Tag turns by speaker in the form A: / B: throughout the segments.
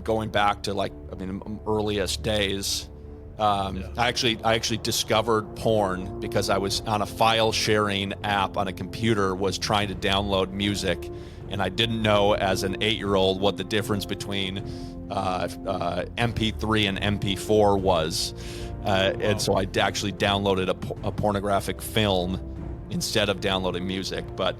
A: going back to earliest days. I actually discovered porn because I was on a file sharing app on a computer, was trying to download music, and I didn't know as an 8-year-old what the difference between MP3 and MP4 was. And so I actually downloaded a pornographic film instead of downloading music. But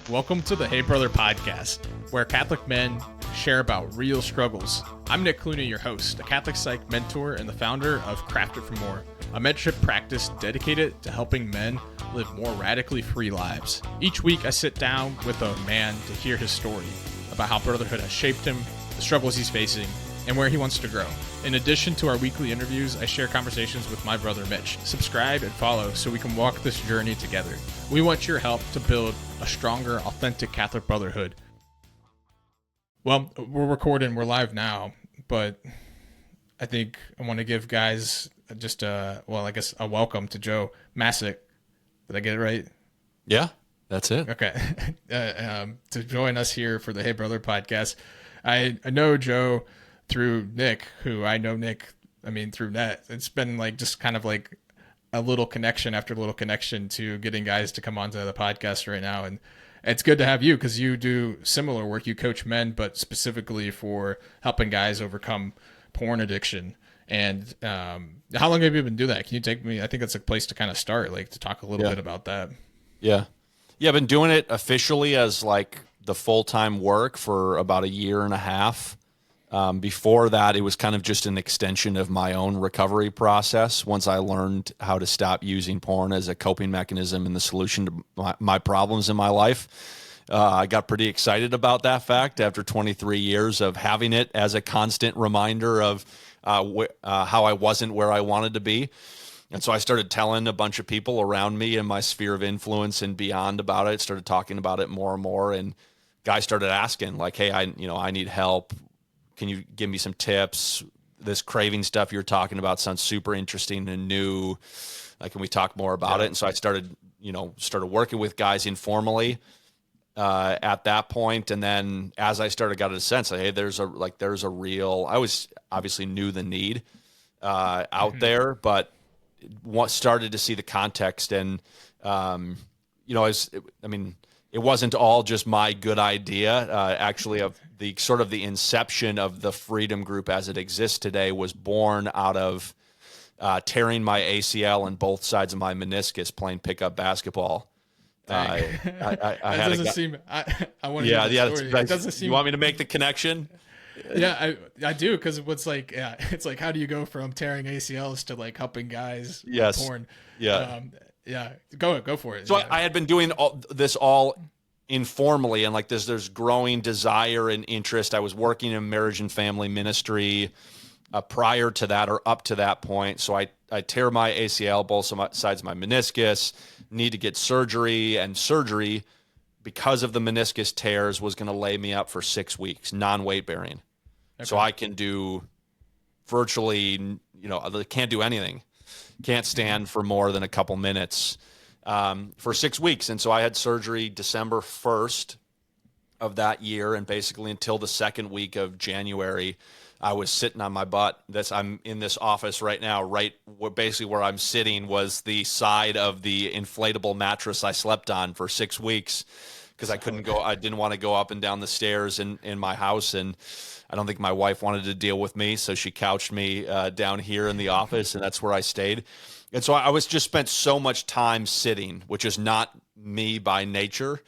B: welcome to the Hey Brother podcast, where Catholic men share about real struggles. I'm Nick Clooney, your host, a Catholic psych mentor and the founder of Crafted for More, a mentorship practice dedicated to helping men live more radically free lives. Each week, I sit down with a man to hear his story about how brotherhood has shaped him, the struggles he's facing, and where he wants to grow. In addition to our weekly interviews, I share conversations with my brother Mitch. Subscribe and follow so we can walk this journey together. We want your help to build a stronger, authentic Catholic brotherhood. Well, we're recording, we're live now, but I think I want to give guys just a welcome to Joe Masek. Did I get it right?
A: Yeah, that's it.
B: Okay. To join us here for the Hey Brother podcast. I know Joe through Nick, who I know Nick, through net. It's been just kind of like a little connection after little connection to getting guys to come onto the podcast right now. And it's good to have you because you do similar work. You coach men, but specifically for helping guys overcome porn addiction. And how long have you been doing that? Can you take me? I think that's a place to kind of start, to talk a little bit about that.
A: Yeah. I've been doing it officially as the full-time work for about a year and a half. Before that, it was kind of just an extension of my own recovery process. Once I learned how to stop using porn as a coping mechanism and the solution to my problems in my life, I got pretty excited about that fact after 23 years of having it as a constant reminder of how I wasn't where I wanted to be. And so I started telling a bunch of people around me in my sphere of influence and beyond about it, started talking about it more and more. And guys started asking hey, I need help. Can you give me some tips? This craving stuff you're talking about sounds super interesting and new. Can we talk more about it? And so I started working with guys informally at that point. And then as I got a sense hey, there's a real, I was obviously knew the need out there, but started to see the context. And, it wasn't all just my good idea. Actually, of the sort of the inception of the Freedom Group as it exists today was born out of tearing my ACL and both sides of my meniscus playing pickup basketball. I want to hear the story. It doesn't seem. You want me to make the connection?
B: Yeah, I do, because it's how do you go from tearing ACLs to helping guys with porn? Yeah, go for it.
A: So I had been doing this all informally, and there's growing desire and interest. I was working in marriage and family ministry prior to that, or up to that point. So I tear my ACL, both sides of my meniscus, need to get surgery, and surgery, because of the meniscus tears, was going to lay me up for 6 weeks, non-weight bearing. Okay. So I can do virtually, I can't do anything. Can't stand for more than a couple minutes for 6 weeks. And so I had surgery December 1st of that year. And basically until the second week of January, I was sitting on my butt. I'm in this office right now, basically where I'm sitting was the side of the inflatable mattress I slept on for 6 weeks, because I didn't want to go up and down the stairs in my house. And I don't think my wife wanted to deal with me, so she couched me down here in the office, and that's where I stayed. And so I was just spent so much time sitting, which is not me by nature,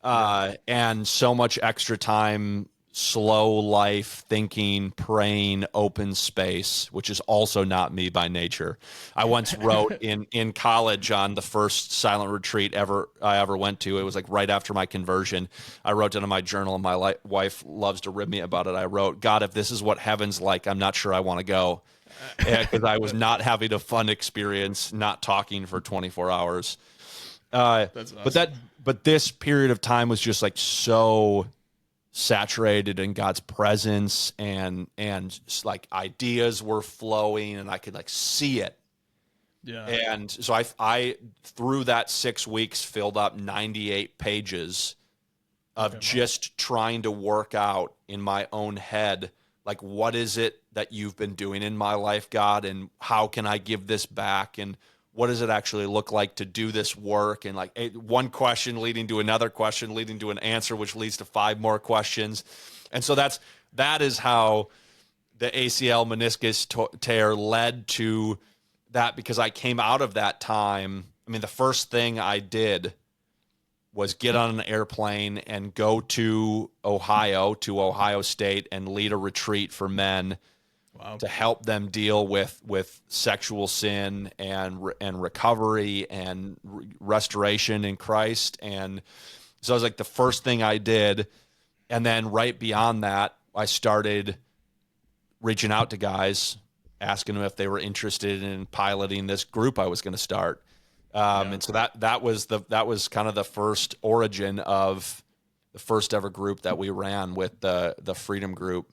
A: and so much extra time, slow life, thinking, praying, open space, which is also not me by nature. I once wrote in college on the first silent retreat I ever went to. It was right after my conversion. I wrote down in my journal, and my wife loves to rib me about it. I wrote, "God, if this is what heaven's like, I'm not sure I want to go," because I was not having a fun experience, not talking for 24 hours. That's awesome. But this period of time was just so saturated in God's presence, and ideas were flowing, and I could see it. Yeah. And so I through that 6 weeks filled up 98 pages of just trying to work out in my own head like, what is it that you've been doing in my life, God, and how can I give this back? And what does it actually look like to do this work? And like one question leading to another question, leading to an answer, which leads to 5 more questions. And so that is how the ACL meniscus tear led to that, because I came out of that time. I mean, the first thing I did was get on an airplane and go to Ohio State, and lead a retreat for men.
B: Wow.
A: To help them deal with sexual sin and recovery and restoration in Christ. And so it was like the first thing I did. And then right beyond that, I started reaching out to guys, asking them if they were interested in piloting this group I was going to start. And so that was kind of the first origin of the first ever group that we ran with the Freedom Group.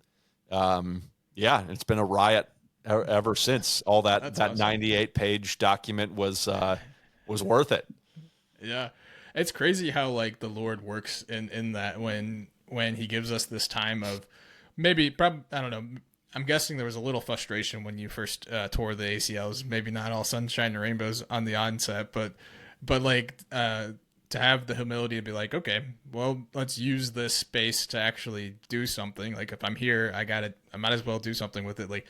A: Yeah, it's been a riot ever since. All that awesome. 98-page document was worth it.
B: Yeah, it's crazy how like the Lord works in that when He gives us this time of maybe I don't know. I'm guessing there was a little frustration when you first tore the ACLs. Maybe not all sunshine and rainbows on the onset, but like to have the humility to be like, okay, well, let's use this space to actually do something. Like if I'm here, I might as well do something with it. Like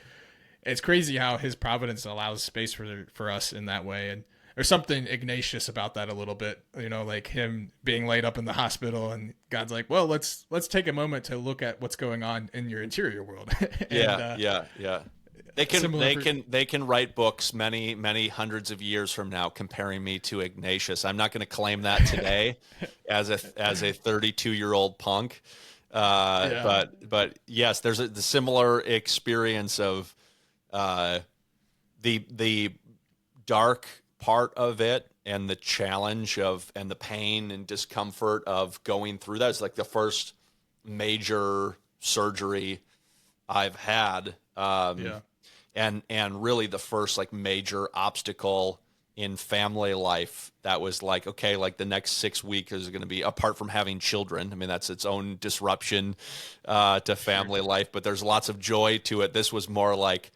B: it's crazy how His providence allows space for us in that way. And there's something Ignatius about that a little bit, like Him being laid up in the hospital and God's like, well, let's take a moment to look at what's going on in your interior world. And,
A: yeah. They can write books many hundreds of years from now comparing me to Ignatius. I'm not going to claim that today as a 32-year-old punk. But yes, there's the similar experience of the dark part of it and the challenge of and the pain and discomfort of going through that. It's like the first major surgery I've had. And really the first like major obstacle in family life that was like, okay, like the next 6 weeks is going to be, apart from having children. I mean, that's its own disruption to family life, but there's lots of joy to it. This was more like,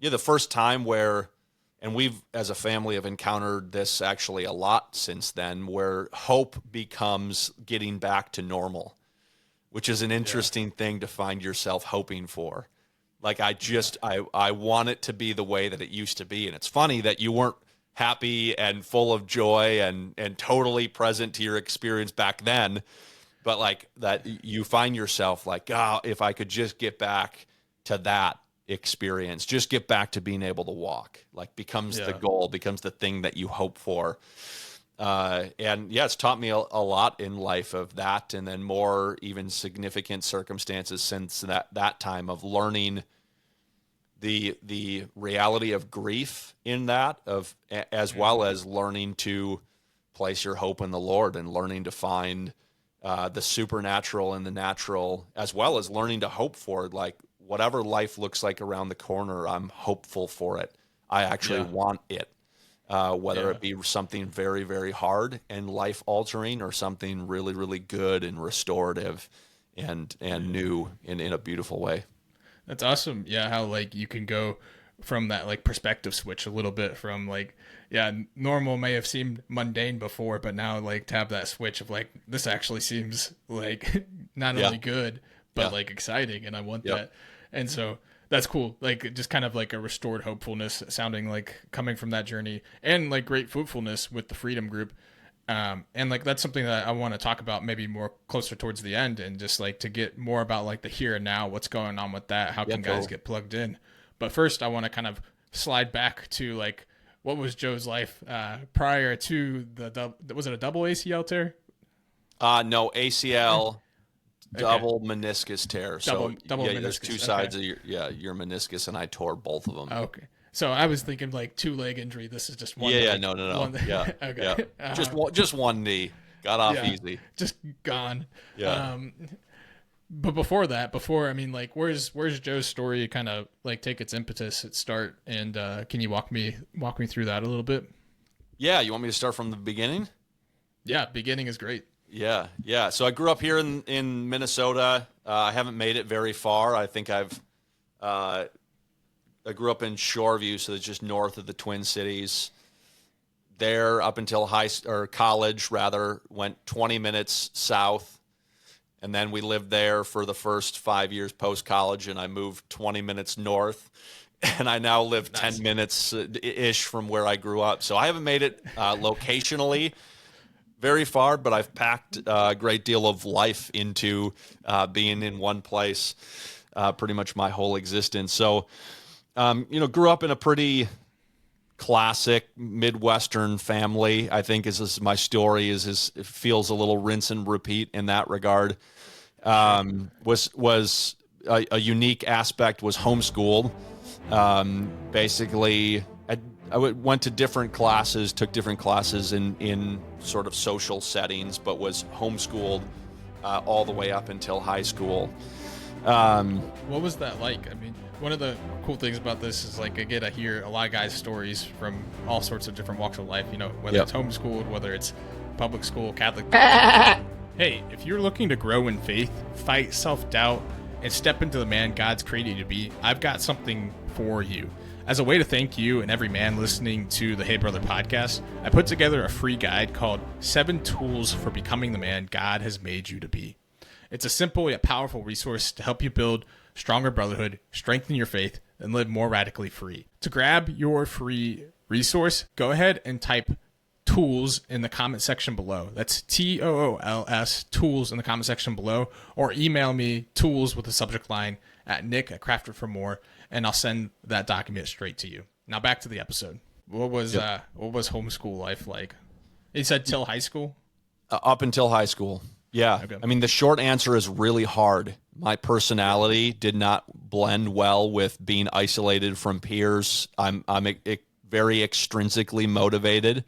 A: the first time where, and we've as a family have encountered this actually a lot since then, where hope becomes getting back to normal, which is an interesting thing to find yourself hoping for. Like I want it to be the way that it used to be. And it's funny that you weren't happy and full of joy and totally present to your experience back then. But like that you find yourself like, if I could just get back to that experience, just get back to being able to walk, like becomes the goal, becomes the thing that you hope for. It's taught me a lot in life of that. And then more even significant circumstances since that time of learning the reality of grief in that, as well as learning to place your hope in the Lord and learning to find the supernatural in the natural, as well as learning to hope for it. Like whatever life looks like around the corner, I'm hopeful for it. I actually want it. Whether it be something very, very hard and life altering or something really, really good and restorative and new in a beautiful way.
B: That's awesome. Yeah. How like you can go from that like perspective switch a little bit from like, normal may have seemed mundane before, but now like to have that switch of like, this actually seems like not only good, but like exciting. And I want that. And so that's cool. Like just kind of like a restored hopefulness sounding like coming from that journey, and like great fruitfulness with the Freedom Group. And like that's something that I want to talk about maybe more closer towards the end, and just like to get more about like the here and now, what's going on with that, how can guys get plugged in. But first I want to kind of slide back to like what was Joe's life prior to was it a double ACL tear?
A: No, ACL. Double meniscus tear.
B: Double meniscus.
A: There's two sides of your meniscus, and I tore both of them.
B: Okay. So I was thinking like 2-leg injury. This is just one.
A: No.
B: One,
A: okay. Just one knee. Got off easy.
B: Just gone.
A: Yeah.
B: But before I mean, like, where's Joe's story kind of like take its impetus at start? And can you walk me through that a little bit?
A: Yeah. You want me to start from the beginning?
B: Yeah. Beginning is great.
A: Yeah. So I grew up here in Minnesota. I haven't made it very far. I think I've I grew up in Shoreview, so it's just north of the Twin Cities. There, up until college, went 20 minutes south. And then we lived there for the first 5 years post-college, and I moved 20 minutes north. And I now live 10 minutes-ish from where I grew up. So I haven't made it locationally very far, but I've packed a great deal of life into being in one place pretty much my whole existence. So, grew up in a pretty classic Midwestern family. I think is my story is it feels a little rinse and repeat in that regard. Was a unique aspect was homeschooled. Basically, I went to different classes, took different classes in sort of social settings, but was homeschooled all the way up until high school.
B: What was that like? I mean, one of the cool things about this is like I hear a lot of guys' stories from all sorts of different walks of life, whether it's homeschooled, whether it's public school, Catholic. Hey, if you're looking to grow in faith, fight self-doubt, and step into the man God's created you to be, I've got something for you. As a way to thank you and every man listening to the Hey Brother podcast, I put together a free guide called 7 Tools for Becoming the Man God Has Made You to Be. It's a simple yet powerful resource to help you build stronger brotherhood, strengthen your faith, and live more radically free. To grab your free resource, go ahead and type tools in the comment section below. That's TOOLS, tools in the comment section below, or email me tools with the subject line at nick@craftedformore, and I'll send that document straight to you. Now back to the episode. What was homeschool life like? You said till high school?
A: Up until high school. Yeah. Okay. I mean, the short answer is really hard. My personality did not blend well with being isolated from peers. I'm very extrinsically motivated.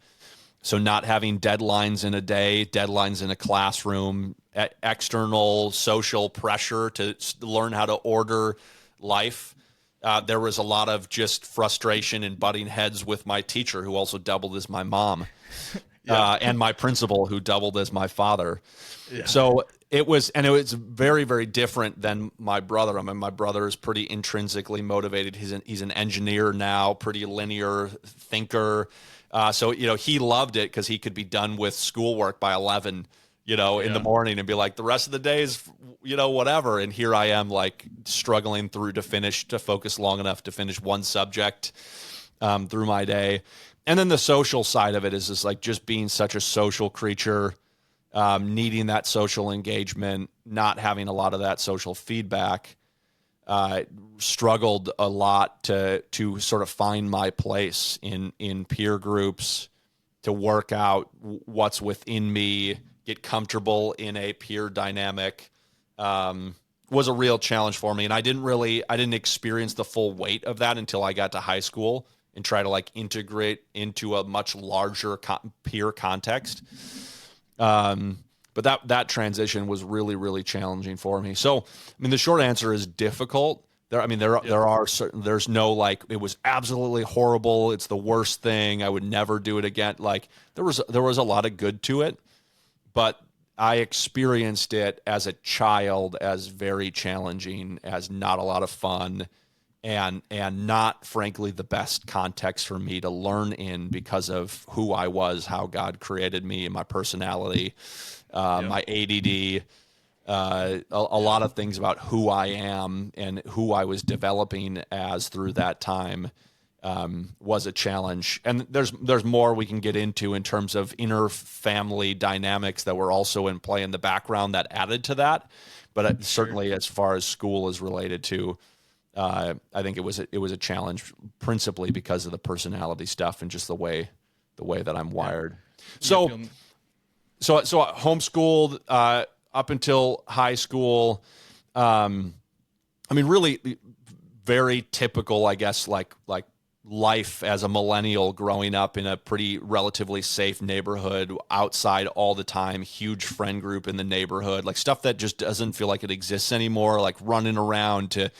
A: So not having deadlines in a day, deadlines in a classroom, external social pressure to learn how to order life. There was a lot of just frustration and butting heads with my teacher, who also doubled as my mom, and my principal, who doubled as my father. Yeah. So it was very, very different than my brother. I mean, my brother is pretty intrinsically motivated. He's an engineer now, pretty linear thinker. So he loved it because he could be done with schoolwork by 11, in the morning, and be like, the rest of the day is, whatever. And here I am, like, struggling to focus long enough to finish one subject through my day. And then the social side of it is like just being such a social creature, needing that social engagement, not having a lot of that social feedback. Struggled a lot to sort of find my place in peer groups, to work out what's within me, get comfortable in a peer dynamic, was a real challenge for me. And I didn't experience the full weight of that until I got to high school and try to like integrate into a much larger peer context. But that transition was really, really challenging for me. So, I mean, the short answer is difficult. There's no like, it was absolutely horrible, it's the worst thing, I would never do it again. Like there was a lot of good to it, but I experienced it as a child as very challenging, as not a lot of fun, and not, frankly, the best context for me to learn in because of who I was, how God created me, and my personality, my ADD, a lot of things about who I am and who I was developing as through that time was a challenge. And there's more we can get into in terms of inner family dynamics that were also in play in the background that added to that. But certainly, as far as school is related to, I think it was a challenge principally because of the personality stuff and just the way that I'm wired. So homeschooled up until high school. I mean, really very typical, I guess, like life as a millennial growing up in a pretty relatively safe neighborhood, outside all the time, huge friend group in the neighborhood, like stuff that just doesn't feel like it exists anymore, like running around to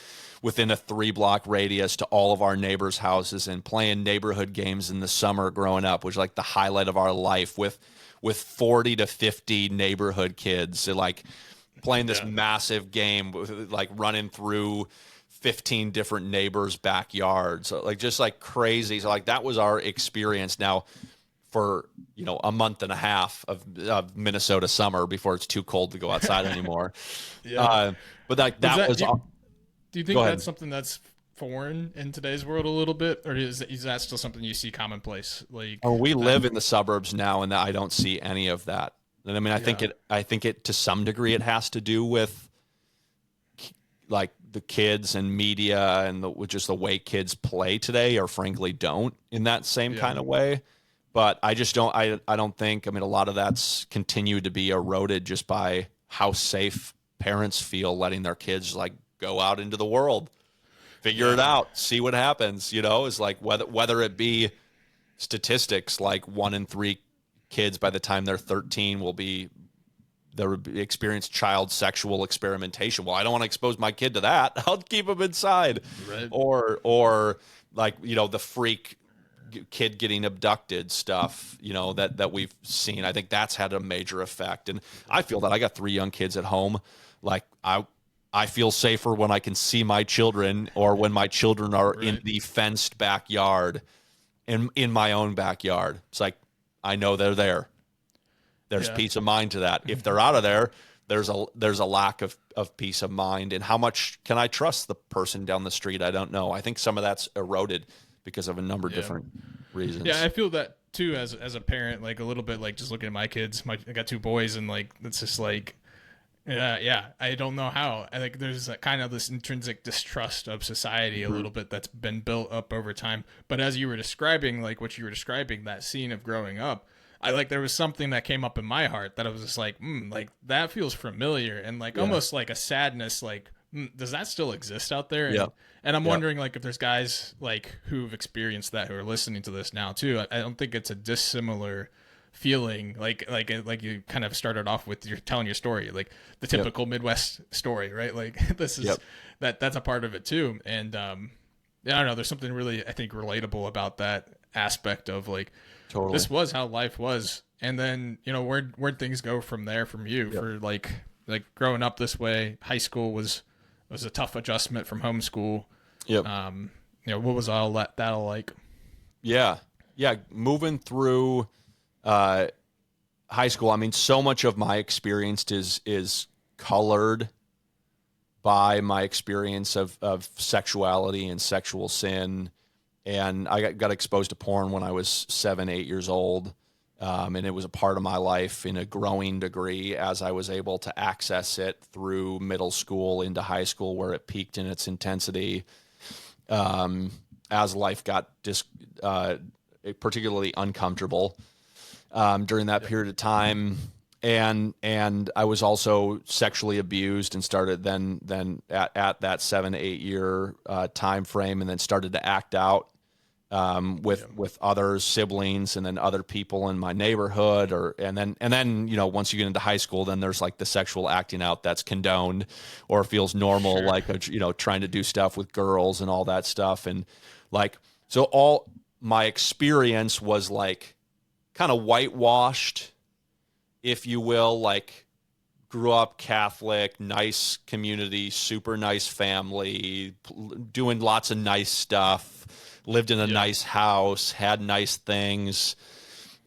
A: within a 3-block radius to all of our neighbors' houses and playing neighborhood games in the summer growing up, which was like the highlight of our life with 40 to 50 neighborhood kids. So like playing this massive game, like running through 15 different neighbors' backyards, so like just like crazy. So like that was our experience. Now, for a month and a half of Minnesota summer before it's too cold to go outside anymore.
B: Yeah.
A: But like
B: Was
A: that
B: that
A: was.
B: do you
A: Go
B: think
A: ahead.
B: that's something that's foreign in today's world a little bit, or is that still something you see commonplace? Like
A: Oh, we
B: that?
A: live in the suburbs now, and I don't see any of that. And I mean,
B: Yeah.
A: I think it to some degree it has to do with like the kids and media and with just the way kids play today, or frankly don't in that same
B: Yeah.
A: kind of way. But I just don't. I don't think. I mean, a lot of that's continued to be eroded just by how safe parents feel letting their kids like go out into the world, figure it
B: Yeah.
A: out, see what happens. Is like whether it be statistics like 1 in 3 kids by the time they're 13 will experience child sexual experimentation. Well, I don't want to expose my kid to that. I'll keep him inside.
B: Right.
A: Or like, the freak kid getting abducted stuff, that we've seen. I think that's had a major effect. And I feel that I got 3 young kids at home. Like I feel safer when I can see my children, or when my children are in
B: Right.
A: the fenced backyard, in my own backyard. It's like, I know they're there. There's
B: Yeah.
A: peace of mind to that. If they're out of there, there's a lack of peace of mind. And how much can I trust the person down the street? I don't know. I think some of that's eroded because of a number of
B: Yeah.
A: different reasons.
B: Yeah, I feel that too as a parent, like a little bit, like just looking at my kids. I got 2 boys, and like it's just like, yeah, I don't know how. I think there's kind of this intrinsic distrust of society a little bit that's been built up over time. But as you were describing, like what you were describing, that scene of growing up, there was something that came up in my heart that I was just like, like that feels familiar, and like almost like a sadness, like does that still exist out there?
A: Yeah.
B: And I'm
A: Yeah.
B: wondering, like, if there's guys like who've experienced that, who are listening to this now too. I don't think it's a dissimilar feeling, like you kind of started off with, you're telling your story, like the typical Midwest story, right? Like this is that's a part of it too. And yeah, I don't know, there's something really, I think, relatable about that aspect of like,
A: Totally.
B: this was how life was, and then where'd things go from there, from you for like growing up this way. High school was a tough adjustment from homeschool.
A: Yep.
B: What was all that all like?
A: Yeah. Yeah. Moving through high school, I mean, so much of my experience is colored by my experience of sexuality and sexual sin. And I got exposed to porn when I was 7, 8 years old. And it was a part of my life in a growing degree as I was able to access it through middle school into high school, where it peaked in its intensity. As life got particularly uncomfortable during that period of time. And I was also sexually abused, and started then at that 7, 8 year time frame, and then started to act out with other siblings, and then other people in my neighborhood, and then once you get into high school, then there's like the sexual acting out that's condoned or feels normal,
B: Sure.
A: like trying to do stuff with girls and all that stuff. And like, so all my experience was like kind of whitewashed, if you will. Like, grew up Catholic, nice community, super nice family, doing lots of nice stuff, lived in a nice house, had nice things.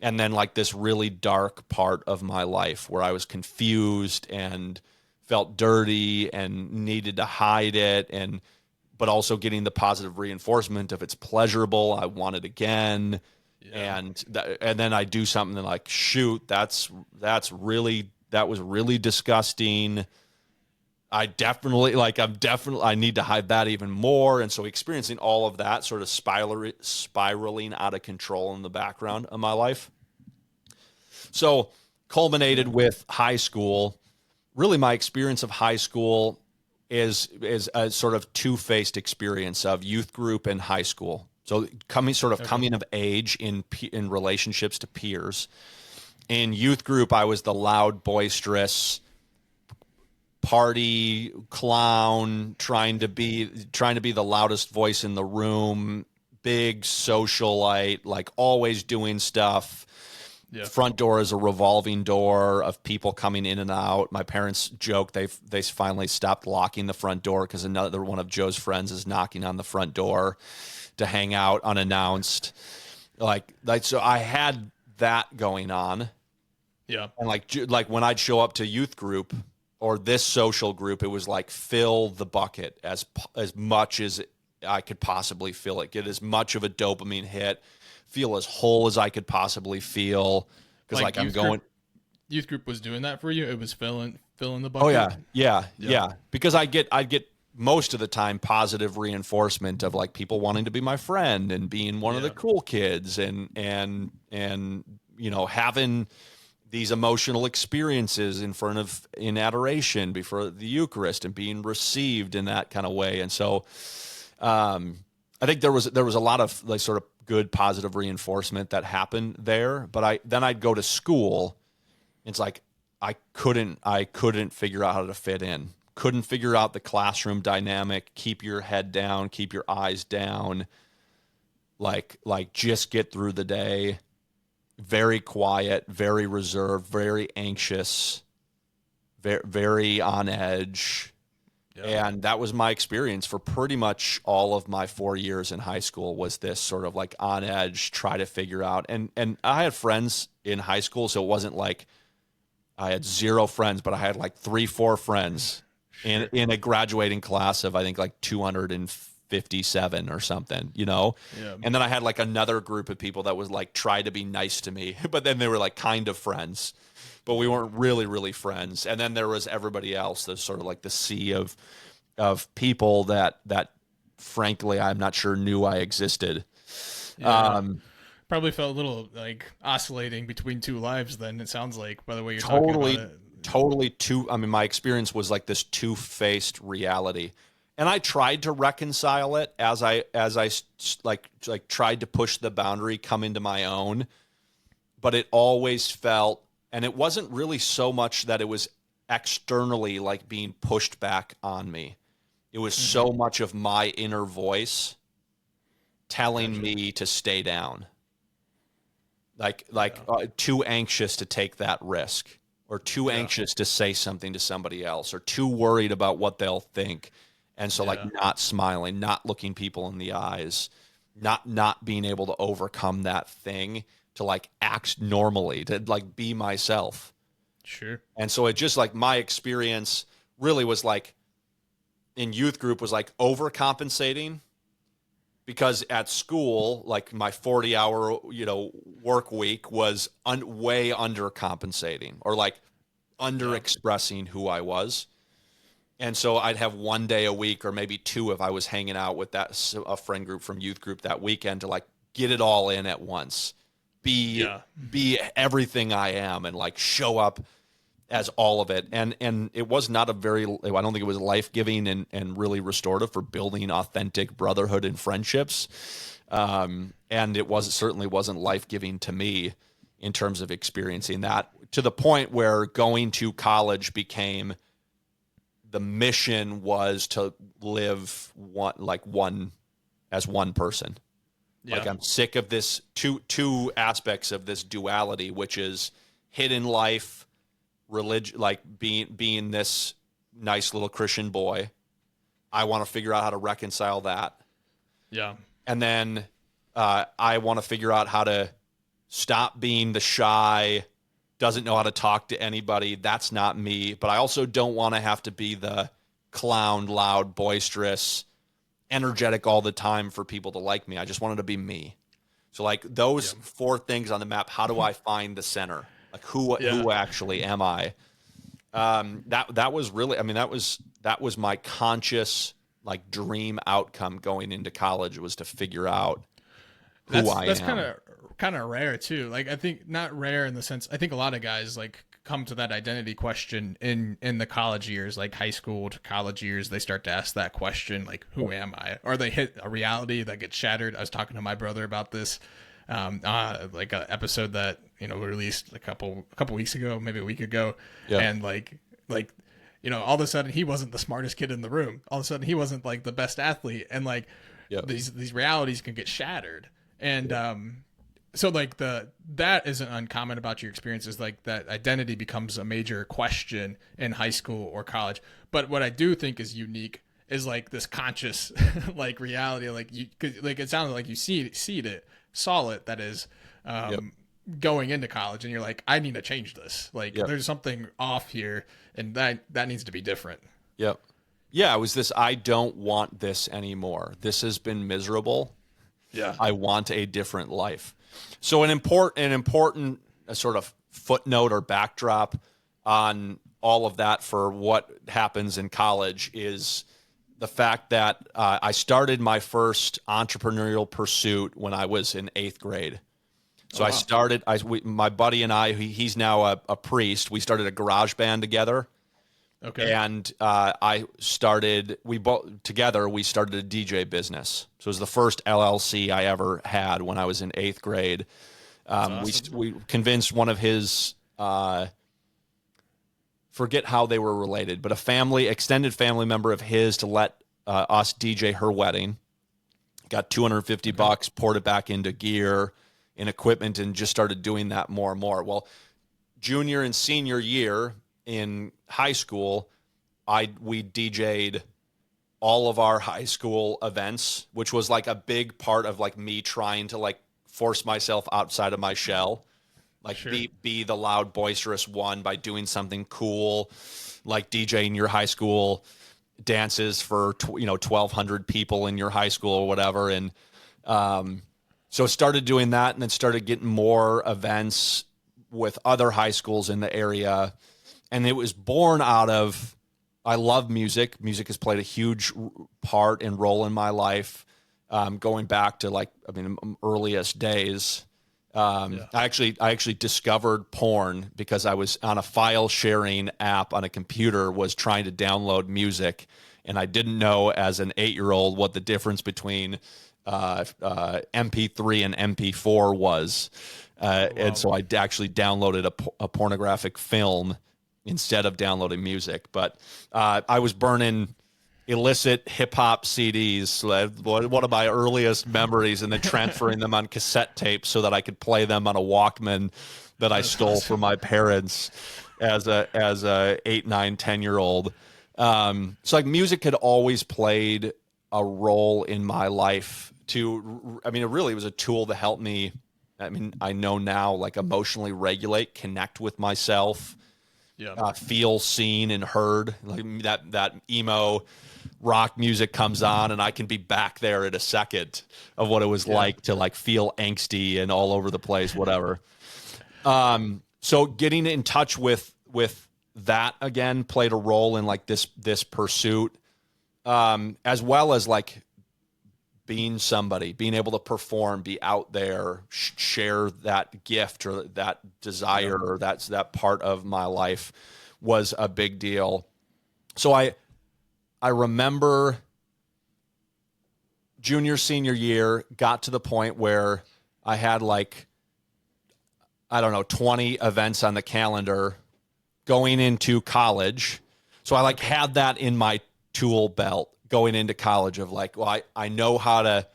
A: And then like this really dark part of my life where I was confused and felt dirty and needed to hide it, but also getting the positive reinforcement of it's pleasurable, I want it again. And then I do something like, shoot, that was really disgusting. I need to hide that even more. And so experiencing all of that sort of spiraling out of control in the background of my life. So culminated with high school. Really, my experience of high school is a sort of two-faced experience of youth group and high school. So coming of age in relationships to peers. In youth group, I was the loud, boisterous party clown, trying to be the loudest voice in the room, big socialite, like always doing stuff.
B: Yeah.
A: Front door is a revolving door of people coming in and out. My parents joke they finally stopped locking the front door because another one of Joe's friends is knocking on the front door to hang out unannounced. Like so I had that going on.
B: Yeah.
A: And like when I'd show up to youth group or this social group, it was like fill the bucket as much as I could possibly fill it. Get as much of a dopamine hit, feel as whole as I could possibly feel. Because like I'm going.
B: Youth group was doing that for you. It was filling the bucket.
A: Oh yeah. Because I'd get most of the time positive reinforcement of like people wanting to be my friend and being one of the cool kids and having these emotional experiences in adoration before the Eucharist and being received in that kind of way. And so I think there was a lot of like sort of good positive reinforcement that happened there. But I'd go to school. It's like I couldn't figure out how to fit in. Couldn't figure out the classroom dynamic. Keep your head down, keep your eyes down. Like just get through the day. Very quiet, very reserved, very anxious, very, very on edge. Yeah. And that was my experience for pretty much all of my 4 years in high school, was this sort of like on edge, try to figure out. And I had friends in high school, so it wasn't like I had zero friends, but I had like 3-4 friends in a graduating class of, I think, like 257 or something, Yeah. And then I had like another group of people that was like, try to be nice to me, but then they were like kind of friends, but we weren't really, really friends. And then there was everybody else. There's sort of like the sea of people that frankly, I'm not sure knew I existed.
B: Yeah. Probably felt a little like oscillating between two lives then, it sounds like, by the way you're talking about it.
A: Totally my experience was like this two-faced reality. And I tried to reconcile it as I like tried to push the boundary, come into my own, but it always felt, and it wasn't really so much that it was externally like being pushed back on me. It was so much of my inner voice telling me to stay down. Too anxious to take that risk, or too anxious to say something to somebody else, or too worried about what they'll think. And so like not smiling, not looking people in the eyes, not being able to overcome that thing to like act normally, to like be myself.
B: Sure.
A: And so it just like my experience really was like in youth group was like overcompensating, because at school, like my 40-hour, work week was way undercompensating, or like under expressing who I was. And so I'd have one day a week, or maybe two if I was hanging out with a friend group from youth group that weekend, to like get it all in at once, be everything I am, and like show up as all of it. And it was not I don't think it was life-giving and really restorative for building authentic brotherhood and friendships. And it certainly wasn't life-giving to me in terms of experiencing that, to the point where going to college became, the mission was to live as one person. Yeah. Like I'm sick of this two aspects of this duality, which is hidden life, religion, like being this nice little Christian boy. I want to figure out how to reconcile that.
B: Yeah.
A: And then I want to figure out how to stop being the shy, doesn't know how to talk to anybody. That's not me. But I also don't want to have to be the clown, loud, boisterous, energetic all the time for people to like me. I just wanted to be me. So like those 4 things on the map, how do I find the center? Like who actually am I? That was really, that was my conscious like dream outcome going into college, was to figure out who I am.
B: That's kind of rare too. Like I think not rare in the sense, I think a lot of guys like come to that identity question in the college years, like high school to college years. They start to ask that question, like who am I? Or they hit a reality that gets shattered. I was talking to my brother about this. Like an episode that we released a couple weeks ago, maybe a week ago, and like all of a sudden he wasn't the smartest kid in the room. All of a sudden he wasn't like the best athlete, and like these realities can get shattered. And So like that isn't uncommon about your experiences, like that identity becomes a major question in high school or college. But what I do think is unique is like this conscious like reality, like you 'cause, like it sounded like you saw it, that is,
A: Yep.
B: um going into college, and you're like, I need to change this, like
A: Yep.
B: there's something off here, and that needs to be different.
A: Yep. Yeah, it was this, I don't want this anymore. This has been miserable.
B: Yeah.
A: I want a different life. So an important sort of footnote or backdrop on all of that for what happens in college is the fact that I started my first entrepreneurial pursuit when I was in 8th grade. So
B: Oh,
A: I
B: wow.
A: started, my buddy and I, he's now a priest. We started a garage band together.
B: Okay.
A: And we started a DJ business. So it was the first LLC I ever had when I was in 8th grade.
B: That's
A: We
B: awesome.
A: we convinced one of his, forget how they were related, but extended family member of his to let us DJ her wedding. Got 250 bucks, poured it back into gear and equipment, and just started doing that more and more. Well, junior and senior year in high school, we DJ'd all of our high school events, which was like a big part of like me trying to like force myself outside of my shell, like
B: Sure.
A: be the loud, boisterous one by doing something cool, like DJing your high school dances for 1,200 people in your high school or whatever, and so started doing that, and then started getting more events with other high schools in the area, and it was born out of, I love music. Music has played a huge part and role in my life, going back to earliest days.
B: Yeah.
A: I actually discovered porn because I was on a file sharing app on a computer, was trying to download music, and I didn't know as an 8-year-old what the difference between MP3 and MP4 was, and so I actually downloaded a pornographic film instead of downloading music. But I was burning illicit hip hop CDs, one of my earliest memories, and then transferring them on cassette tapes so that I could play them on a Walkman that I stole
B: awesome.
A: from my parents as a 8, 9, 10-year old. So like music had always played a role in my life it really was a tool to help me. I know now, like, emotionally regulate, connect with myself,
B: Yeah.
A: feel seen and heard. Like that emo rock music comes on, and I can be back there in a second of what it was like to like feel angsty and all over the place, whatever. So getting in touch with that again played a role in like this pursuit, as well as like being somebody, being able to perform, be out there, share that gift or that desire, or that part of my life was a big deal. So I remember junior, senior year, got to the point where I had like, I don't know, 20 events on the calendar going into college. So I like had that in my tool belt going into college of like, well, I know how to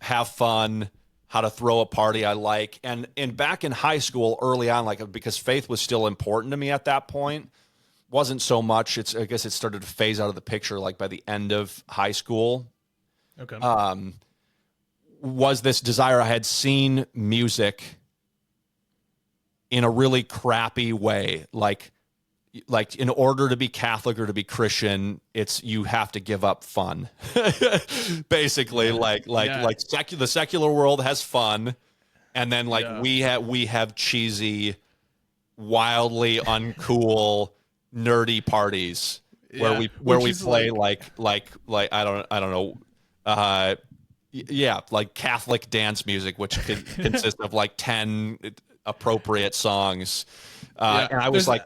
A: have fun, how to throw a party I like. And back in high school early on, like, because faith was still important to me at that point, wasn't so much. I guess it started to phase out of the picture like by the end of high school.
B: Okay.
A: Was this desire. I had seen music in a really crappy way, like in order to be Catholic or to be Christian, you have to give up fun. Basically, the secular world has fun, and then we have cheesy, wildly uncool, nerdy parties where we play like I don't know, like Catholic dance music, which consists of like 10 appropriate songs, and I was like,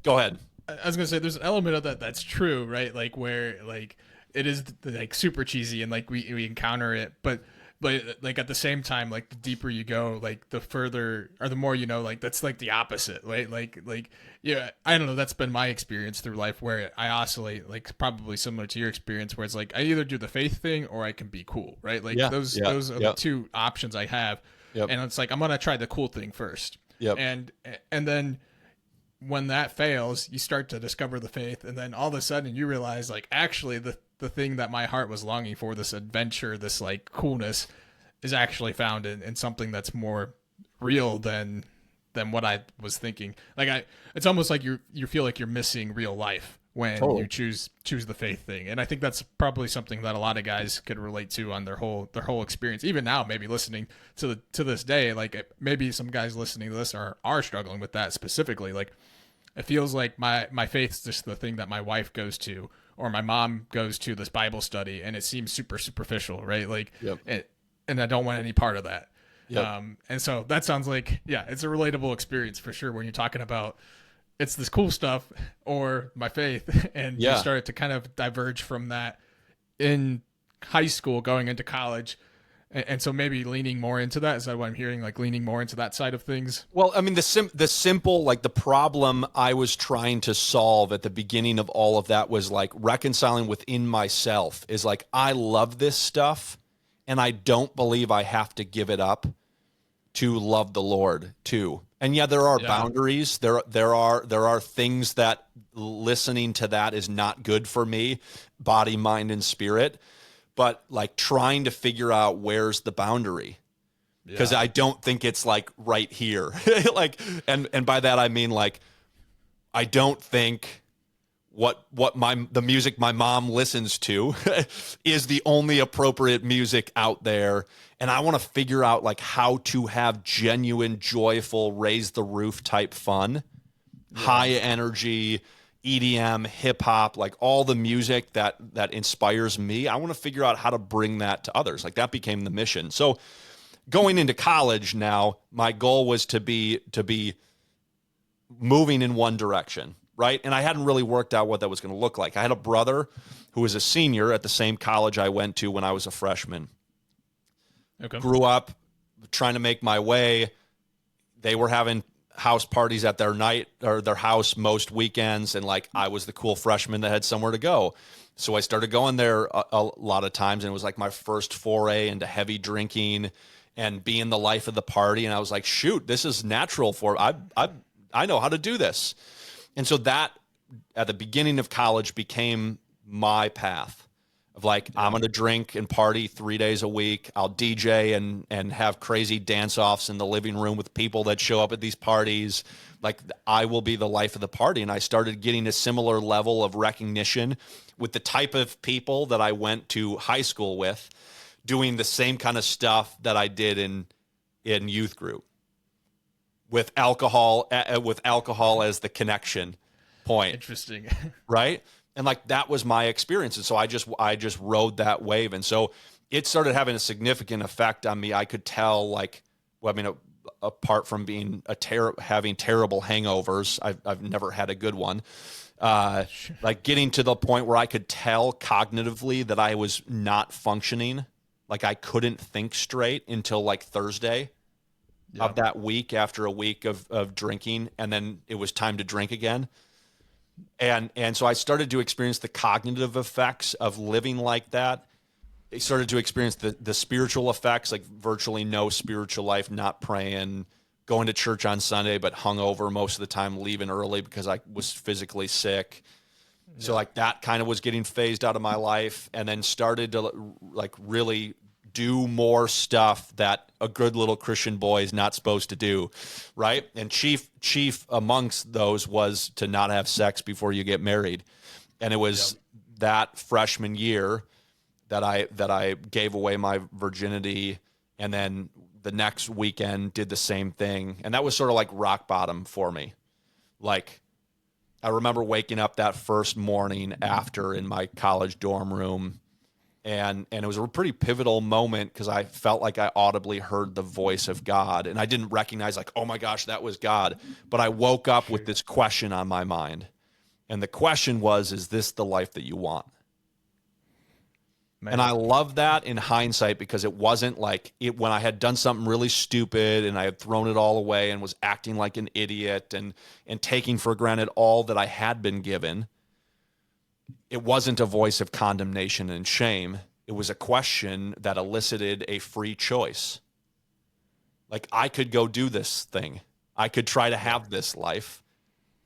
A: go ahead.
B: I was gonna say there's an element of that that's true, right? Like where like it is like super cheesy, and like we encounter it, but like at the same time, like the deeper you go, like the further or the more you know, like that's like the opposite, right? Like yeah, I don't know. That's been my experience through life where I oscillate, like probably similar to your experience, where it's like I either do the faith thing or I can be cool, right? Like those are the two options I have.
A: Yep.
B: And it's like, I'm going to try the cool thing first.
A: Yep.
B: And then when that fails, you start to discover the faith. And then all of a sudden you realize, like, actually the thing that my heart was longing for, this adventure, this like coolness, is actually found in something that's more real than what I was thinking. Like it's almost like you feel like you're missing real life when
A: Totally.
B: you choose the faith thing. And I think that's probably something that a lot of guys could relate to on their whole experience. Even now, maybe listening to this day, like maybe some guys listening to this are struggling with that specifically. Like it feels like my faith's just the thing that my wife goes to, or my mom goes to this Bible study, and it seems super superficial, right? Like,
A: Yep.
B: and I don't want any part of that.
A: Yep.
B: And so that sounds like, yeah, it's a relatable experience for sure when you're talking about it's this cool stuff or my faith, and
A: Yeah.
B: you started to kind of diverge from that in high school going into college. And so maybe leaning more into that. Is that what I'm hearing? Like leaning more into that side of things?
A: Well, I mean, the simple, like the problem I was trying to solve at the beginning of all of that was like reconciling within myself is like, I love this stuff and I don't believe I have to give it up to love the Lord too. And yeah, there are boundaries. There are things that listening to that is not good for me, body, mind, and spirit. But like trying to figure out where's the boundary, because I don't think it's like right here. Like, and by that I mean like, I don't think what the music my mom listens to is the only appropriate music out there. And I want to figure out like how to have genuine, joyful, raise the roof type fun, high energy, EDM, hip hop, like all the music that inspires me. I want to figure out how to bring that to others. Like that became the mission. So going into college now, my goal was to be moving in one direction, right? And I hadn't really worked out what that was going to look like. I had a brother who was a senior at the same college I went to when I was a freshman.
B: Okay.
A: Grew up trying to make my way. They were having house parties at their house most weekends, and like I was the cool freshman that had somewhere to go, so I started going there a lot of times, and it was like my first foray into heavy drinking and being the life of the party. And I was like, shoot, this is natural for I know how to do this. And so that at the beginning of college became my path of like, I'm going to drink and party 3 days a week. I'll DJ and have crazy dance-offs in the living room with people that show up at these parties. Like I will be the life of the party. And I started getting a similar level of recognition with the type of people that I went to high school with, doing the same kind of stuff that I did in youth group, with alcohol as the connection point.
B: Interesting.
A: Right? And like that was my experience. And so I just rode that wave. And so it started having a significant effect on me. I could tell, like, well, I mean, apart from being having terrible hangovers, I've never had a good one. Like getting to the point where I could tell cognitively that I was not functioning. Like I couldn't think straight until like Thursday of that week, after a week of drinking. And then it was time to drink again. And so I started to experience the cognitive effects of living like that. I started to experience the spiritual effects, like virtually no spiritual life, not praying, going to church on Sunday, but hungover most of the time, leaving early because I was physically sick. Yeah. So like that kind of was getting phased out of my life, and then started to like really do more stuff that a good little Christian boy is not supposed to do, right? And chief amongst those was to not have sex before you get married. And it was that freshman year that I gave away my virginity, and then the next weekend did the same thing. And that was sort of like rock bottom for me. Like I remember waking up that first morning after in my college dorm room, and it was a pretty pivotal moment because I felt like I audibly heard the voice of God, and I didn't recognize like, oh my gosh, that was God. But I woke up with this question on my mind. And the question was, is this the life that you want? Man. And I love that in hindsight, because it wasn't like when I had done something really stupid and I had thrown it all away and was acting like an idiot and taking for granted all that I had been given. It wasn't a voice of condemnation and shame. It was a question that elicited a free choice. Like I could go do this thing. I could try to have this life,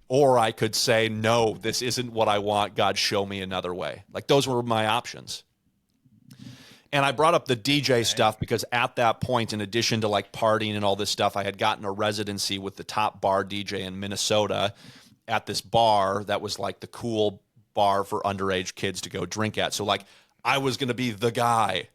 A: or I could say, no, this isn't what I want. God, show me another way. Like those were my options. And I brought up the DJ stuff because at that point, in addition to like partying and all this stuff, I had gotten a residency with the top bar DJ in Minnesota at this bar that was like the cool bar for underage kids to go drink at. So like I was going to be the guy,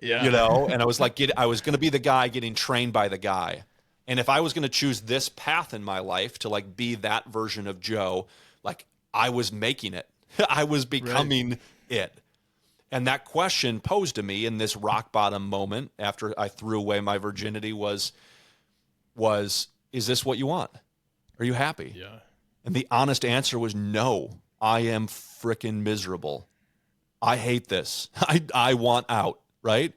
A: you know, and I was like, I was going to be the guy getting trained by the guy. And if I was going to choose this path in my life to like be that version of Joe, like I was making it, I was becoming it. And that question posed to me in this rock bottom moment after I threw away my virginity was, is this what you want? Are you happy?
B: Yeah.
A: And the honest answer was no, I am freaking miserable. I hate this. I want out, right?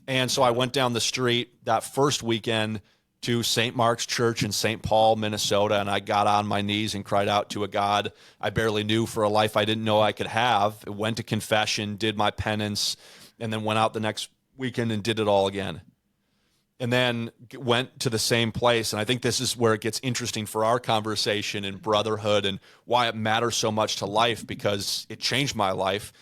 A: And so I went down the street that first weekend to St. Mark's Church in St. Paul, Minnesota, and I got on my knees and cried out to a God I barely knew for a life I didn't know I could have. Went to confession, did my penance, and then went out the next weekend and did it all again. And then went to the same place, and I think this is where it gets interesting for our conversation in brotherhood and why it matters so much to life, because it changed my life.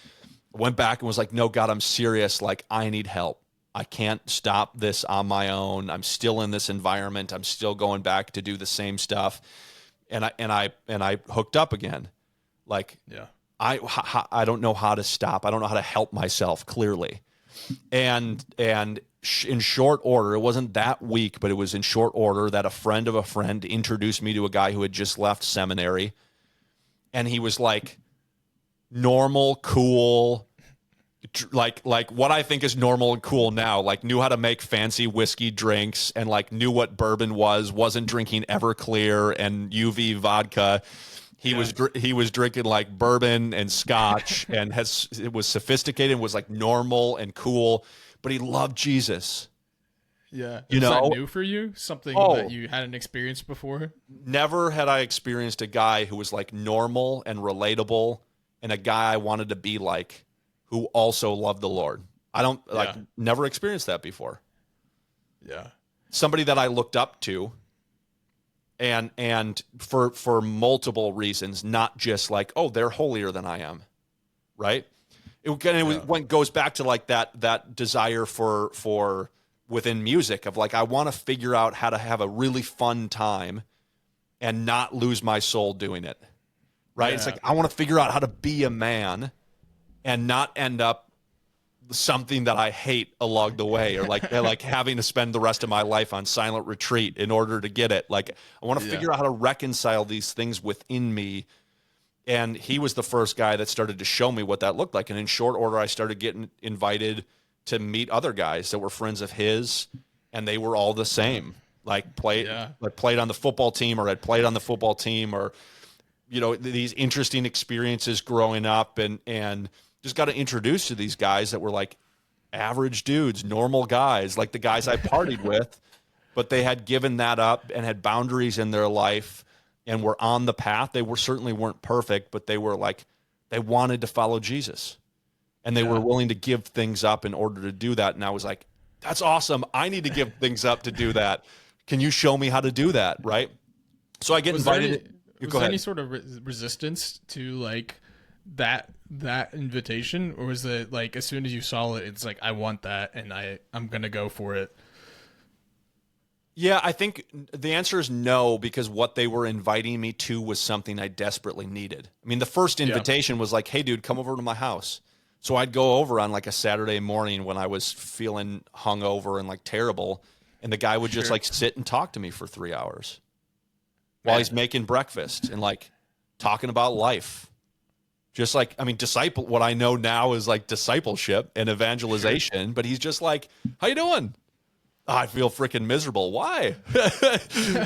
A: I went back and was like, no, God, I'm serious. Like, I need help. I can't stop this on my own. I'm still in this environment. I'm still going back to do the same stuff. And I hooked up again. Like, I don't know how to stop. I don't know how to help myself clearly. And in short order, it wasn't that week, but it was in short order that a friend of a friend introduced me to a guy who had just left seminary. And he was like normal, cool, like what I think is normal and cool now, like knew how to make fancy whiskey drinks and like knew what bourbon was, wasn't drinking Everclear and UV vodka. He was drinking like bourbon and scotch and it was sophisticated and was like normal and cool, but he loved Jesus.
B: Yeah.
A: You
B: Is
A: know,
B: that new for you? Something that you hadn't experienced before?
A: Never had I experienced a guy who was like normal and relatable and a guy I wanted to be like, who also loved the Lord. I don't never experienced that before.
B: Yeah. Somebody
A: that I looked up to and for multiple reasons, not just like, oh, they're holier than I am. Right. It goes back to like that desire for within music of like, I want to figure out how to have a really fun time and not lose my soul doing it. Right. It's like, I want to figure out how to be a man and not end up something that I hate along the way, or like having to spend the rest of my life on silent retreat in order to get it. Like, I want to figure out how to reconcile these things within me. And he was the first guy that started to show me what that looked like. And in short order, I started getting invited to meet other guys that were friends of his, and they were all the same. Like played on the football team, or had played on the football team, or, you know, these interesting experiences growing up, and just got introduced to these guys that were like average dudes, normal guys, like the guys I partied with, but they had given that up and had boundaries in their life and were on the path. They certainly weren't perfect, but they were like, they wanted to follow Jesus, and they were willing to give things up in order to do that. And I was like, that's awesome. I need to give things up to do that. Can you show me how to do that? Right. So I get invited.
B: Was there any sort of resistance to like that invitation, or was it like as soon as you saw it, it's like, I want that and I'm gonna go for it?
A: Yeah, I think the answer is no, because what they were inviting me to was something I desperately needed. I mean, the first invitation was like, hey dude, come over to my house. So I'd go over on like a Saturday morning when I was feeling hungover and like terrible, and the guy would just like sit and talk to me for 3 hours while he's making breakfast and like talking about life. Just like, I mean, what I know now is like discipleship and evangelization, but he's just like, how you doing? Oh, I feel freaking miserable. Why?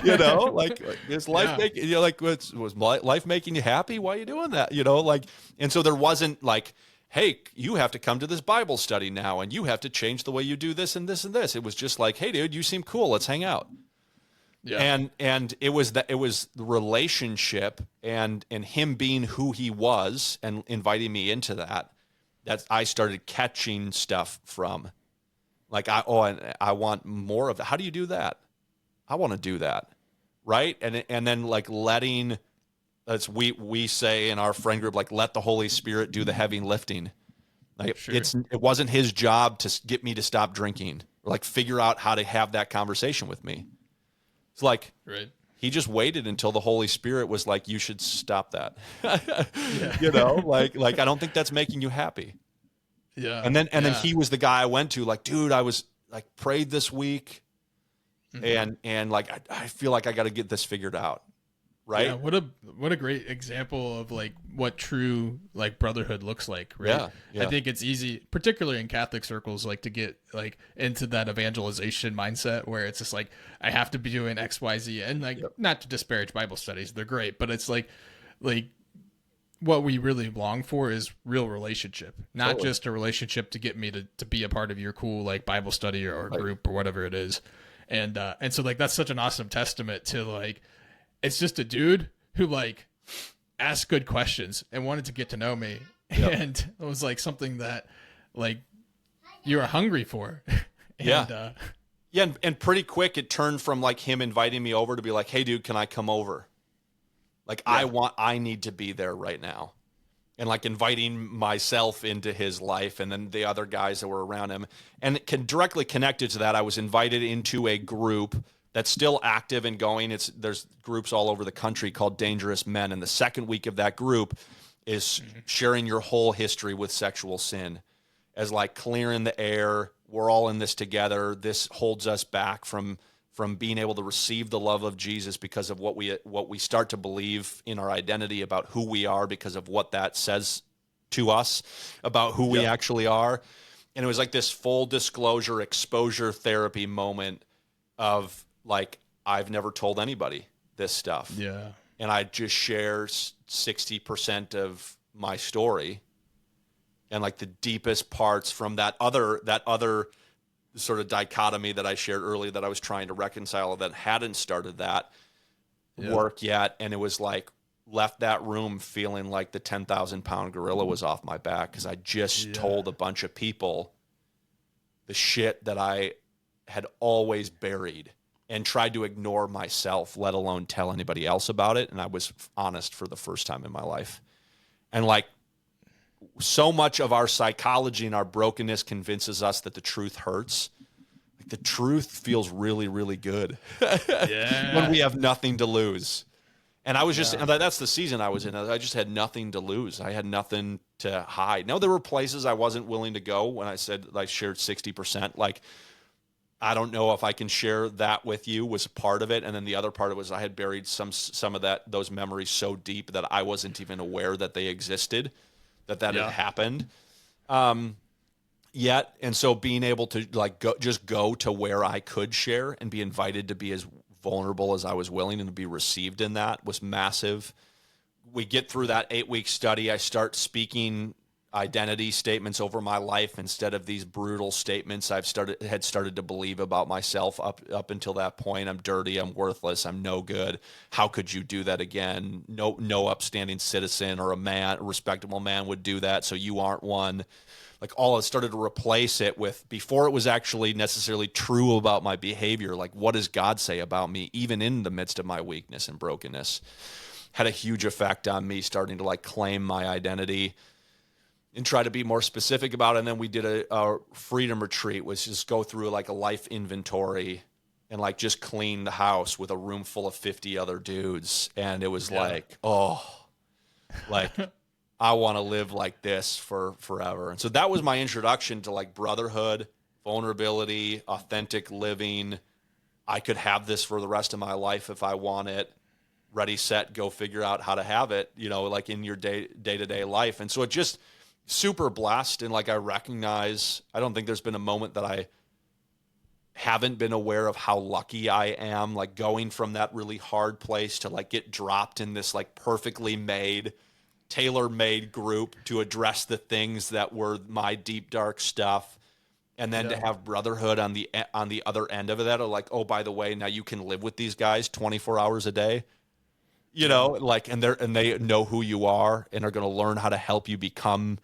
A: You know, like is life making, you know, like was life making you happy? Why are you doing that? You know, like, and so there wasn't like, hey, you have to come to this Bible study now, and you have to change the way you do this and this and this. It was just like, hey dude, you seem cool. Let's hang out. Yeah. And it was the relationship and him being who he was and inviting me into that I started catching stuff from. Like and I want more of that. How do you do that? I want to do that. Right. And then like letting, as we say in our friend group, like let the Holy Spirit do the heavy lifting. Like
B: Sure.
A: it wasn't his job to get me to stop drinking or like figure out how to have that conversation with me. It's like,
B: Right.
A: he just waited until the Holy Spirit was like, you should stop that.
B: Yeah.
A: You know, like, I don't think that's making you happy.
B: Yeah.
A: And then
B: Yeah.
A: he was the guy I went to, like, dude, I was like prayed this week and like, I feel like I got to get this figured out. Right.
B: Yeah, what a great example of like what true like brotherhood looks like, right?
A: Yeah, yeah.
B: I think it's easy, particularly in Catholic circles, like to get like into that evangelization mindset where it's just like I have to be doing X, Y, Z, and like not to disparage Bible studies, they're great, but it's like what we really long for is real relationship, not
A: Totally.
B: just a relationship to get me to be a part of your cool like Bible study or group or whatever it is, and so like that's such an awesome testament to like. It's just a dude who like asked good questions and wanted to get to know me.
A: Yep.
B: And it was like something that like you were hungry for.
A: Yeah. And pretty quick it turned from like him inviting me over to be like, hey dude, can I come over? Like I need to be there right now. And like inviting myself into his life and then the other guys that were around him. And it can directly connected to that. I was invited into a group that's still active and going. There's groups all over the country called Dangerous Men. And the second week of that group is sharing your whole history with sexual sin as like clearing the air. We're all in this together. This holds us back from being able to receive the love of Jesus because of what we start to believe in our identity about who we are because of what that says to us about who we actually are. And it was like this full disclosure, exposure therapy moment of like, I've never told anybody this stuff.
B: Yeah.
A: And I just share 60% of my story and like the deepest parts from that other sort of dichotomy that I shared earlier that I was trying to reconcile that hadn't started that work yet. And it was like left that room feeling like the 10,000 pound gorilla was off my back. Cause I just told a bunch of people the shit that I had always buried and tried to ignore myself, let alone tell anybody else about it. And I was honest for the first time in my life. And like so much of our psychology and our brokenness convinces us that the truth hurts. Like the truth feels really, really good when we have nothing to lose. And I was just, and that's the season I was in. I just had nothing to lose. I had nothing to hide. No, there were places I wasn't willing to go when I said I shared 60%. Like, I don't know if I can share that with you was part of it. And then the other part of it was I had buried some of those memories so deep that I wasn't even aware that they existed, that had happened yet. And so being able to like go to where I could share and be invited to be as vulnerable as I was willing and to be received in that was massive. We get through that 8-week study. I start speaking identity statements over my life instead of these brutal statements had started to believe about myself up until that point. I'm dirty, I'm worthless, I'm no good. How could you do that again? No upstanding citizen or a respectable man would do that, so you aren't one. Like all it started to replace it with, before it was actually necessarily true about my behavior, like what does God say about me, even in the midst of my weakness and brokenness, had a huge effect on me starting to like claim my identity and try to be more specific about it. And then we did a freedom retreat, was just go through like a life inventory and like just clean the house with a room full of 50 other dudes. And it was like, oh, like I want to live like this for forever. And so that was my introduction to like brotherhood, vulnerability, authentic living. I could have this for the rest of my life if I want it. Ready, set, go figure out how to have it, like in your day-to-day life. And so it just super blessed. And like, I don't think there's been a moment that I haven't been aware of how lucky I am, like going from that really hard place to like get dropped in this like perfectly made, tailor-made group to address the things that were my deep, dark stuff. And then to have brotherhood on the other end of that, or like, oh, by the way, now you can live with these guys 24 hours a day. Like, and they know who you are and are going to learn how to help you become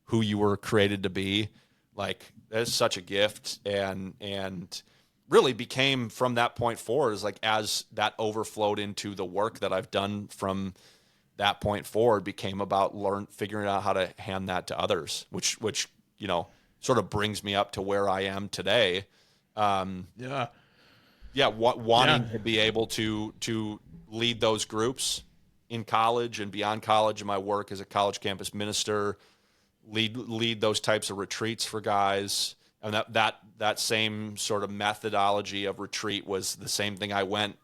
A: who you were created to be. Like, It's such a gift, and really became from that point forward is like as that overflowed into the work that I've done from that point forward became about figuring out how to hand that to others, which sort of brings me up to where I am today.
B: Yeah.
A: Wanting to be able to lead those groups in college and beyond college, and my work as a college campus minister, lead those types of retreats for guys. And that same sort of methodology of retreat was the same thing I went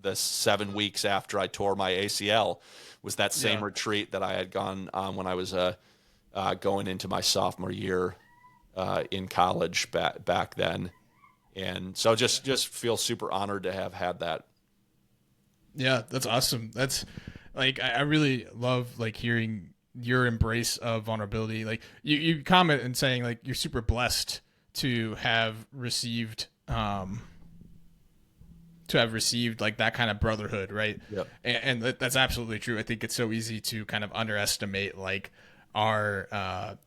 A: the 7 weeks after I tore my ACL, was that same retreat that I had gone on when I was going into my sophomore year in college back then. And so just feel super honored to have had that.
B: Yeah, that's awesome. That's like, I really love like hearing your embrace of vulnerability. Like you comment and saying like you're super blessed to have received like that kind of brotherhood, right?
A: Yep.
B: And that's absolutely true. I think it's so easy to kind of underestimate like our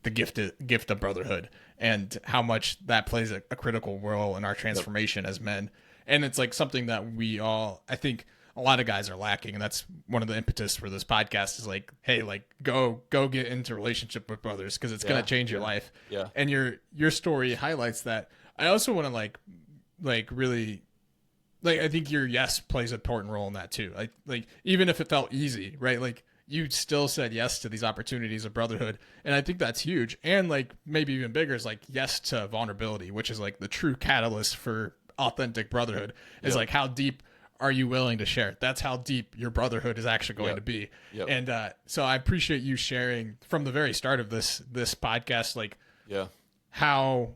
B: the gift of brotherhood and how much that plays a critical role in our transformation as men. And it's like something that we all, I think a lot of guys are lacking, and that's one of the impetus for this podcast is like, hey, like go get into relationship with brothers because it's gonna change your life.
A: Yeah.
B: And your story highlights that. I also want to like really, like, I think your yes plays an important role in that too. Like even if it felt easy, right? Like you still said yes to these opportunities of brotherhood, and I think that's huge. And like maybe even bigger is like yes to vulnerability, which is like the true catalyst for authentic brotherhood. Is like how deep are you willing to share? That's how deep your brotherhood is actually going to be.
A: Yep.
B: And so I appreciate you sharing from the very start of this podcast, like how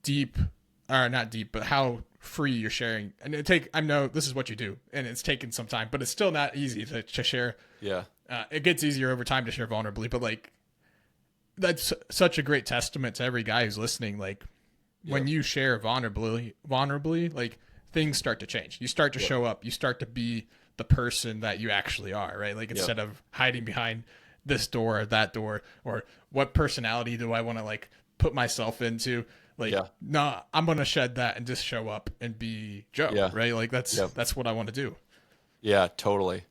B: deep, or not deep, but how free you're sharing. And I know this is what you do, and it's taken some time, but it's still not easy to share.
A: Yeah.
B: It gets easier over time to share vulnerably, but like that's such a great testament to every guy who's listening. Like when you share vulnerably, like things start to change. You start to show up. You start to be the person that you actually are, right? Like instead of hiding behind this door or that door, or what personality do I want to like put myself into? Like, no, I'm going to shed that and just show up and be Joe, right? Like that's what I want to do. Yeah,
A: totally.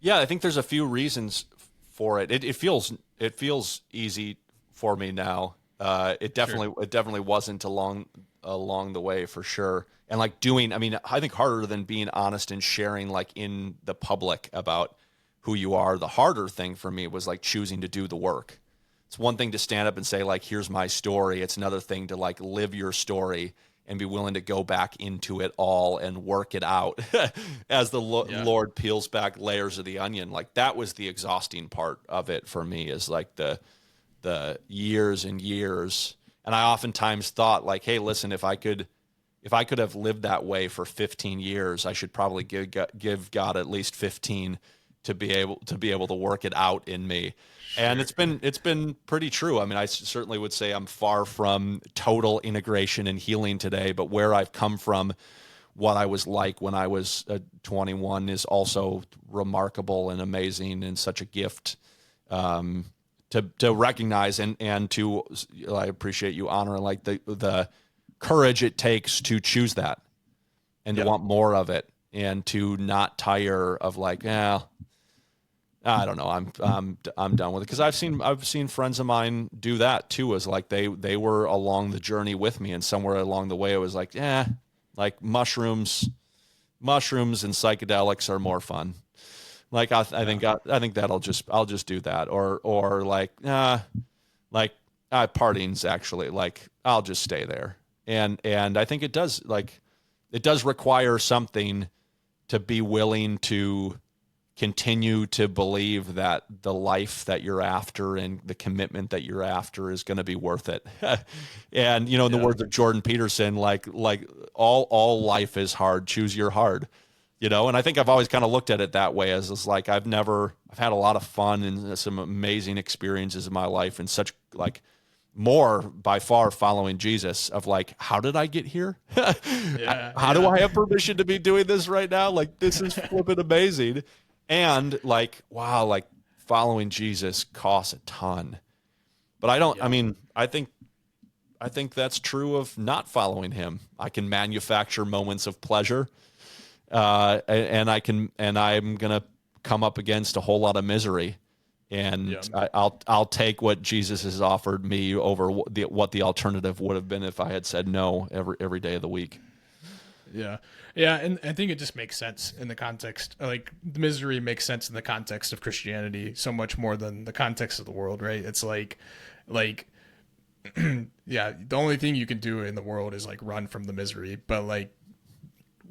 A: Yeah, I think there's a few reasons for it. It feels easy for me now. It definitely wasn't along the way, for sure. And like I think harder than being honest and sharing like in the public about who you are, the harder thing for me was like choosing to do the work. It's one thing to stand up and say like, here's my story. It's another thing to like live your story and be willing to go back into it all and work it out as the Lord peels back layers of the onion. Like that was the exhausting part of it for me, is like the years and years. And I oftentimes thought like, hey, listen, if I could have lived that way for 15 years, I should probably give God at least 15 to be able to work it out in me. Sure. And it's been pretty true. I mean, I certainly would say I'm far from total integration and healing today, but where I've come from, what I was like when I was 21 is also remarkable and amazing and such a gift to recognize and to, I appreciate you honoring like the courage it takes to choose that and to want more of it and to not tire of like, I don't know, I'm done with it. Because I've seen friends of mine do that too, as like they were along the journey with me, and somewhere along the way it was like, like mushrooms and psychedelics are more fun. Like I think I'll just do that, or like partying's actually like I'll just stay there. And I think it does require something to be willing to continue to believe that the life that you're after and the commitment that you're after is going to be worth it. And in the words of Jordan Peterson, like all life is hard. Choose your hard. And I think I've always kind of looked at it that way, as it's like I've had a lot of fun and some amazing experiences in my life, and such like more by far following Jesus, of like, how did I get here? How do I have permission to be doing this right now? Like, this is flipping amazing. And like, wow, like following Jesus costs a ton, but I don't, I mean, I think I think that's true of not following him. I can manufacture moments of pleasure, and I'm gonna come up against a whole lot of misery, and I'll take what Jesus has offered me over what the alternative would have been if I had said no every day of the week.
B: Yeah. Yeah. And I think it just makes sense in the context, like the misery makes sense in the context of Christianity so much more than the context of the world, right? It's like, yeah, the only thing you can do in the world is like run from the misery. But like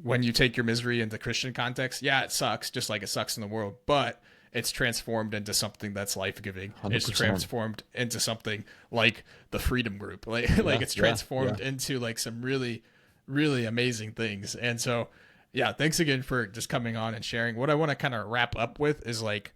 B: when you take your misery into Christian context, yeah, it sucks just like it sucks in the world, but it's transformed into something that's life-giving.
A: 100%.
B: It's transformed into something like the Freedom Group. Like, like it's transformed into like some really, really amazing things. And so, yeah, thanks again for just coming on and sharing. What I want to kind of wrap up with is like,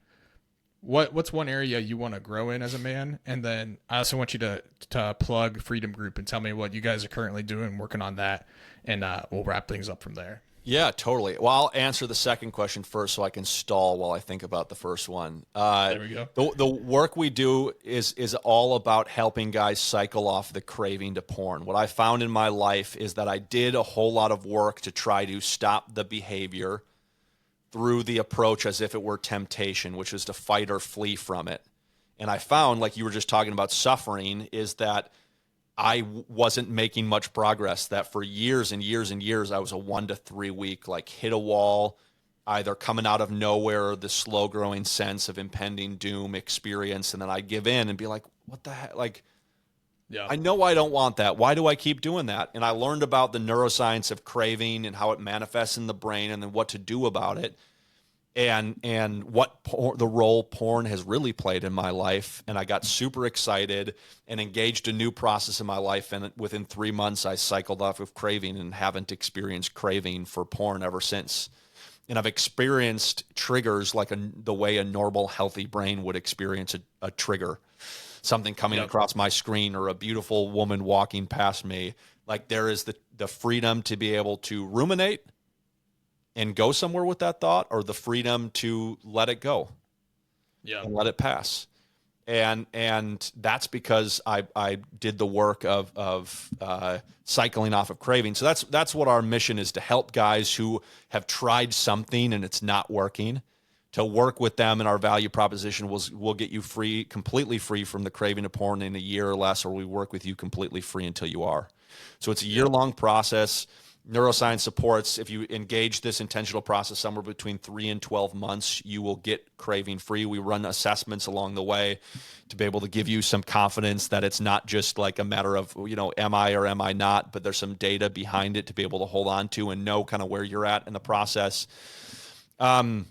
B: what's one area you want to grow in as a man? And then I also want you to plug Freedom Group and tell me what you guys are currently doing, working on that, and we'll wrap things up from there.
A: Yeah, totally. Well, I'll answer the second question first so I can stall while I think about the first one.
B: There we go.
A: The work we do is all about helping guys cycle off the craving to porn. What I found in my life is that I did a whole lot of work to try to stop the behavior through the approach as if it were temptation, which is to fight or flee from it. And I found, like you were just talking about suffering, is that I wasn't making much progress, that for years and years and years, I was a 1 to 3 week, like hit a wall, either coming out of nowhere or the slow growing sense of impending doom experience. And then I'd give in and be like, what the heck? Like, I know I don't want that. Why do I keep doing that? And I learned about the neuroscience of craving and how it manifests in the brain and then what to do about it. And what the role porn has really played in my life. And I got super excited and engaged a new process in my life. And within 3 months, I cycled off of craving and haven't experienced craving for porn ever since. And I've experienced triggers like the way a normal, healthy brain would experience a trigger, something coming across my screen or a beautiful woman walking past me. Like there is the freedom to be able to ruminate and go somewhere with that thought, or the freedom to let it go and let it pass. And that's because I did the work of cycling off of craving. So that's what our mission is, to help guys who have tried something and it's not working, to work with them. And our value proposition we'll get you completely free from the craving of porn in a year or less, or we work with you completely free until you are. So it's a year-long process. Neuroscience supports, if you engage this intentional process somewhere between 3 and 12 months, you will get craving free. We run assessments along the way to be able to give you some confidence that it's not just like a matter of, am I or am I not, but there's some data behind it to be able to hold on to and know kind of where you're at in the process. And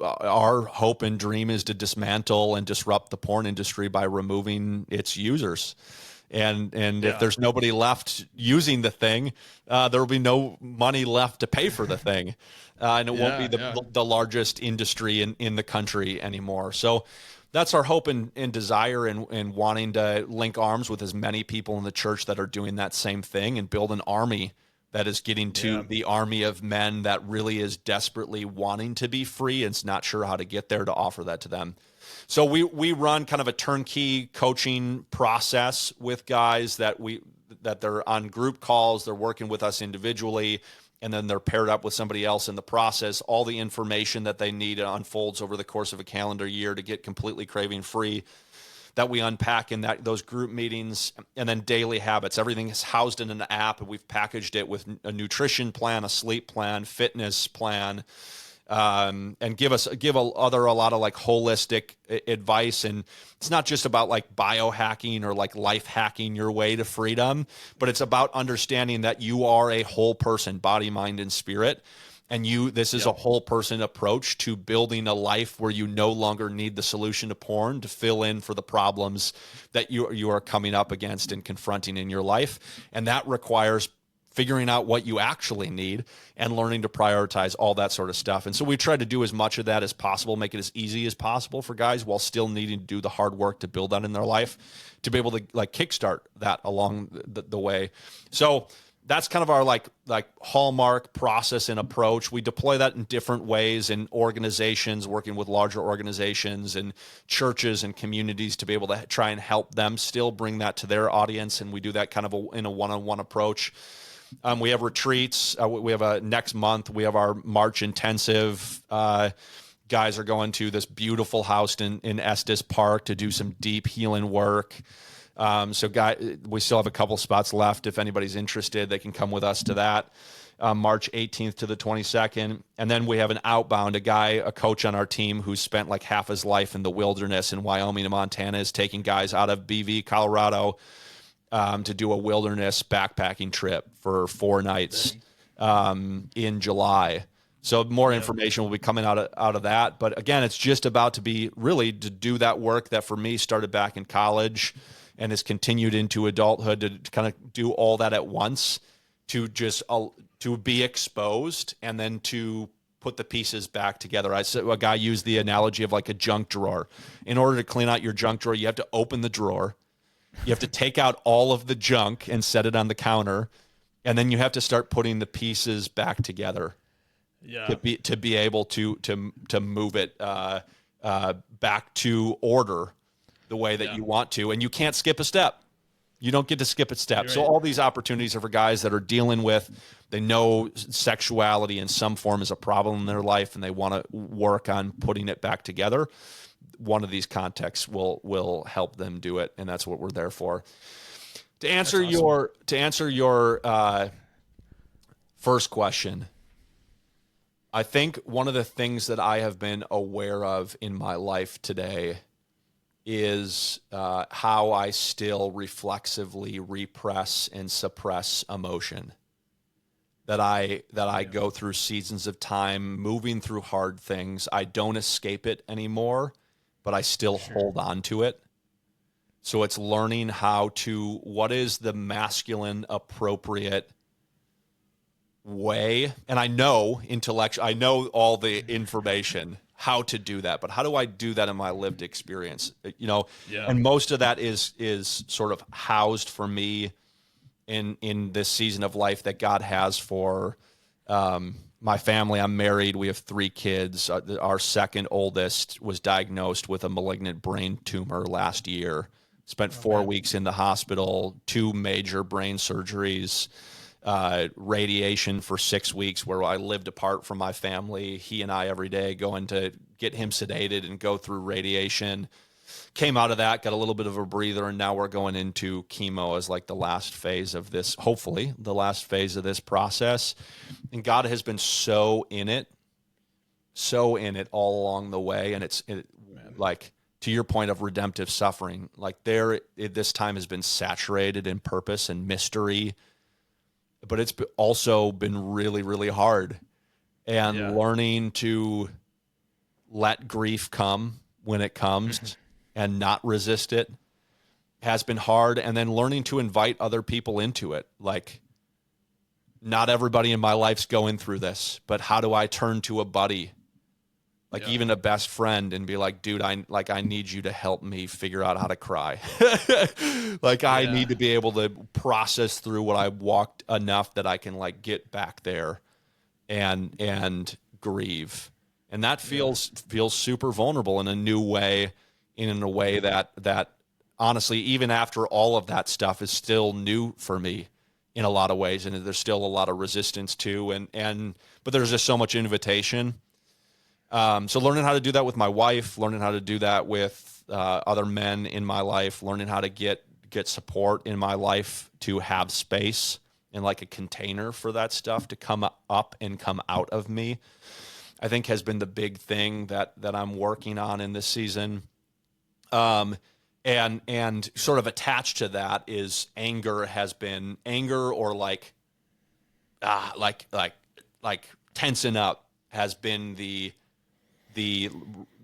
A: our hope and dream is to dismantle and disrupt the porn industry by removing its users. And if there's nobody left using the thing, there will be no money left to pay for the thing. And it won't be the largest industry in the country anymore. So that's our hope and desire, and wanting to link arms with as many people in the church that are doing that same thing and build an army that is getting to the army of men that really is desperately wanting to be free and is not sure how to get there, to offer that to them. So we run kind of a turnkey coaching process with guys that they're on group calls, they're working with us individually, and then they're paired up with somebody else in the process. All the information that they need unfolds over the course of a calendar year to get completely craving free, that we unpack in those group meetings. And then daily habits. Everything is housed in an app, and we've packaged it with a nutrition plan, a sleep plan, fitness plan, and give a lot of like holistic advice. And it's not just about like biohacking or like life hacking your way to freedom, but it's about understanding that you are a whole person, body, mind, and spirit. And this is a whole person approach to building a life where you no longer need the solution to porn to fill in for the problems that you are coming up against and confronting in your life. And that requires figuring out what you actually need and learning to prioritize all that sort of stuff. And so we try to do as much of that as possible, make it as easy as possible for guys while still needing to do the hard work to build that in their life, to be able to like kickstart that along the way. So that's kind of our like hallmark process and approach. We deploy that in different ways in organizations, working with larger organizations and churches and communities to be able to try and help them still bring that to their audience. And we do that kind of in a one-on-one approach. We have retreats. We have next month, we have our March intensive. Guys are going to this beautiful house in Estes Park to do some deep healing work. We still have a couple spots left. If anybody's interested, they can come with us to that, March 18th to the 22nd. And then we have an outbound, a coach on our team who's spent like half his life in the wilderness in Wyoming and Montana, is taking guys out of BV, Colorado, to do a wilderness backpacking trip for 4 nights in July. So more information will be coming out of that. But again, it's just about to do that work that for me started back in college and has continued into adulthood, to kind of do all that at once, to just to be exposed and then to put the pieces back together. A guy used the analogy of like a junk drawer. In order to clean out your junk drawer, you have to open the drawer. You have to take out all of the junk and set it on the counter. And then you have to start putting the pieces back together to be able to move it back to order the way that you want to. And you can't skip a step. You don't get to skip a step. Right. So all these opportunities are for guys that are dealing with, they know sexuality in some form is a problem in their life and they want to work on putting it back together. One of these contexts will help them do it, and that's what we're there for. To answer your first question, I think one of the things that I have been aware of in my life today is how I still reflexively repress and suppress emotion. That I go through seasons of time moving through hard things. I don't escape it anymore, but I still hold on to it. So it's learning what is the masculine appropriate way. And I know I know all the information, how to do that, but how do I do that in my lived experience? And most of that is sort of housed for me in this season of life that God has for my family. I'm married. We have 3 kids. Our second oldest was diagnosed with a malignant brain tumor last year. Spent 4 weeks in the hospital, 2 major brain surgeries, radiation for 6 weeks where I lived apart from my family. He and I every day going to get him sedated and go through radiation. Came out of that, got a little bit of a breather, and now we're going into chemo as like the last phase of this, hopefully the last phase of this process. And God has been so in it all along the way. And it's like, to your point of redemptive suffering, like this time has been saturated in purpose and mystery, but it's also been really, really hard. And learning to let grief come when it comes and not resist it has been hard. And then learning to invite other people into it. Like, not everybody in my life's going through this, but how do I turn to a buddy, even a best friend, and be like, dude, I need you to help me figure out how to cry. I need to be able to process through what I walked enough that I can like get back there and grieve. And that feels super vulnerable in a new way, in a way that honestly, even after all of that stuff, is still new for me in a lot of ways. And there's still a lot of resistance too. But there's just so much invitation. So learning how to do that with my wife, learning how to do that with other men in my life, learning how to get support in my life, to have space and like a container for that stuff to come up and come out of me, I think has been the big thing that I'm working on in this season. And sort of attached to that is anger or like tensing up has been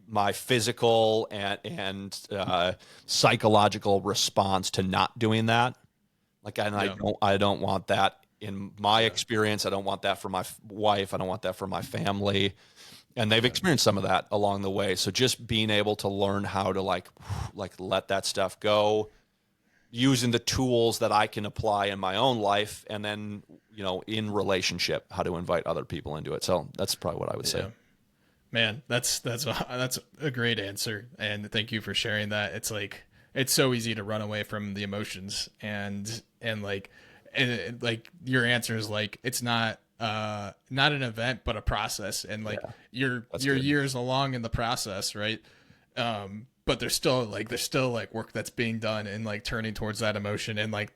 A: my physical and psychological response to not doing that. I don't want that in my experience. I don't want that for my wife. I don't want that for my family. And they've experienced some of that along the way. So just being able to learn how to like let that stuff go, using the tools that I can apply in my own life, and then, in relationship, how to invite other people into it. So that's probably what I would say.
B: Man, that's a great answer, and thank you for sharing that. It's like, it's so easy to run away from the emotions, and like your answer is like, it's not an event but a process, and like you're years along in the process, right? But there's still work that's being done, and like turning towards that emotion, and like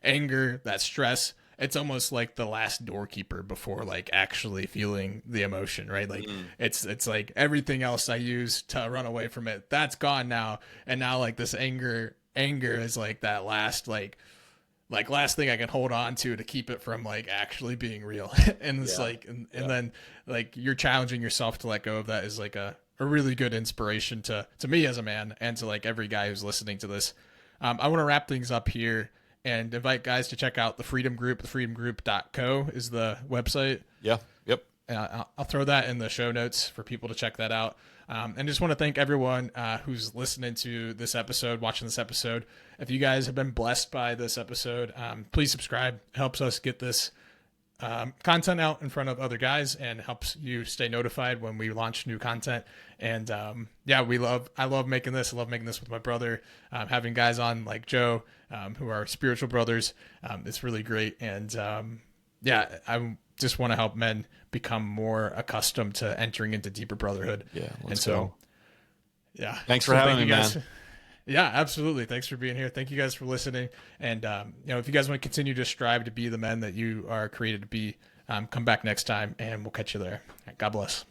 B: anger, that stress. It's almost like the last doorkeeper before like actually feeling the emotion, right? Like it's like everything else I used to run away from it, that's gone now, and now like this anger is like that last last thing I can hold on to keep it from like actually being real. And it's and then like you're challenging yourself to let go of that is like a really good inspiration to me as a man, and to like every guy who's listening to this. I want to wrap things up here and invite guys to check out the Freedom Group. thefreedomgroup.co is the website.
A: Yeah. Yep.
B: And I'll throw that in the show notes for people to check that out. And just want to thank everyone who's listening to this episode, watching this episode. If you guys have been blessed by this episode, please subscribe. It helps us get this content out in front of other guys, and helps you stay notified when we launch new content. And I love making this. I love making this with my brother, having guys on like Joe, who are spiritual brothers. It's really great. And I just want to help men become more accustomed to entering into deeper brotherhood.
A: Let's go. Thanks for having me, man.
B: Yeah, absolutely. Thanks for being here. Thank you guys for listening. And, if you guys want to continue to strive to be the men that you are created to be, come back next time, and we'll catch you there. God bless.